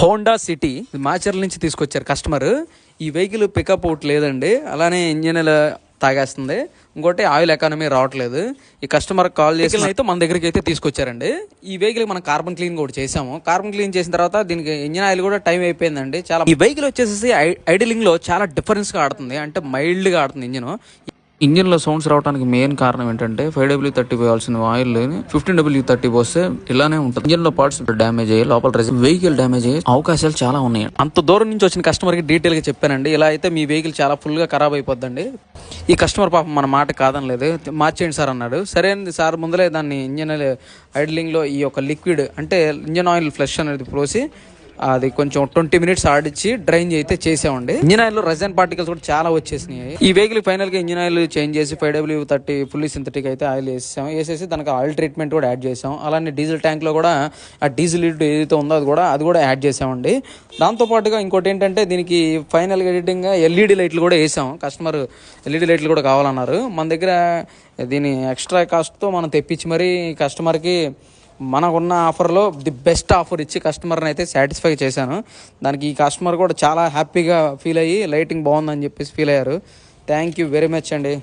Honda city Macherla నుంచి తీసుకొచ్చారు customer. ఈ వెహికల్ పికప్ అవుట్ లేదండి, అలానే ఇంజిన్ తాగేస్తుంది, ఇంకోటి ఆయిల్ ఎకానమీ రావట్లేదు. ఈ కస్టమర్ కాల్ చేసి అయితే మన దగ్గరికి అయితే తీసుకొచ్చారండి. ఈ వెహికల్ మనం కార్బన్ క్లీన్ కూడా చేసాము. కార్బన్ క్లీన్ చేసిన తర్వాత దీనికి ఇంజిన్ ఆయిల్ కూడా టైం అయిపోయిందండి. చాలా ఈ వెహికల్ వచ్చేసి ఐడిలింగ్ లో చాలా డిఫరెన్స్ గా ఆడుతుంది, అంటే మైల్డ్ గా ఆడుతుంది ఇంజిన్ లో సౌండ్స్ రావడానికి మెయిన్ కారణం ఏంటంటే 5W30 పోయాల్సిన ఆయిల్ 15W30 పోస్తే ఇలానే ఉంటుంది. ఇంజిన్ లో పార్ట్స్ డ్యామేజ్ అయ్యి లోపల వెహికల్ డ్యామేజ్ అయ్యే అవకాశాలు చాలా ఉన్నాయి. అంత దూరం నుంచి వచ్చిన కస్టమర్ కి డీటెయిల్ గా చెప్పానండి. ఇలా అయితే మీ వెహికల్ చాలా ఫుల్ గా ఖరాబ్ అయిపోద్దండి. ఈ కస్టమర్ పాపం మన మాట కాదనలేదు, మార్చేయండి సార్ అన్నాడు. సరే సార్ ముందలే దాన్ని ఇంజిన్ ఐడ్లింగ్ లో ఈ యొక్క లిక్విడ్ అంటే ఇంజిన్ ఆయిల్ ఫ్లష్ అనేది పోసి అది కొంచెం 20 minutes ఆడిచ్చి డ్రైన్ అయితే చేసామండి. ఇంజిన్ ఆయిల్ లో రెజన్ పార్టికల్స్ కూడా చాలా వచ్చేసినాయి. ఈ వెహికల్ ఫైనల్ గా ఇంజిన్ ఆయిల్ చేంజ్ చేసి 5W30 ఫుల్లీ సింథటిక్ అయితే ఆయిల్ వేసేసి దానికి ఆయిల్ ట్రీట్మెంట్ కూడా యాడ్ చేసాం. అలానే డీజిల్ ట్యాంక్ లో కూడా ఆ డీజిల్ ఏదైతే ఉందో అది కూడా యాడ్ చేసామండి. దాంతో పాటుగా ఇంకోటి ఏంటంటే దీనికి ఫైనల్ గా ఎడిటింగ్ గా ఎల్ఈడి లైట్లు కూడా వేసాం. కస్టమర్ ఎల్ఈడి లైట్లు కూడా కావాలన్నారు. మన దగ్గర దీని ఎక్స్ట్రా కాస్ట్ తో మనం తెప్పించి మరి కస్టమర్కి మనకున్న ఆఫర్లో ది బెస్ట్ ఆఫర్ ఇచ్చి కస్టమర్ని అయితే సాటిస్ఫై చేశాను. దానికి ఈ కస్టమర్ కూడా చాలా హ్యాపీగా ఫీల్ అయ్యి లైటింగ్ బాగుందని చెప్పేసి ఫీల్ అయ్యారు. థ్యాంక్ యూ వెరీ మచ్ అండి.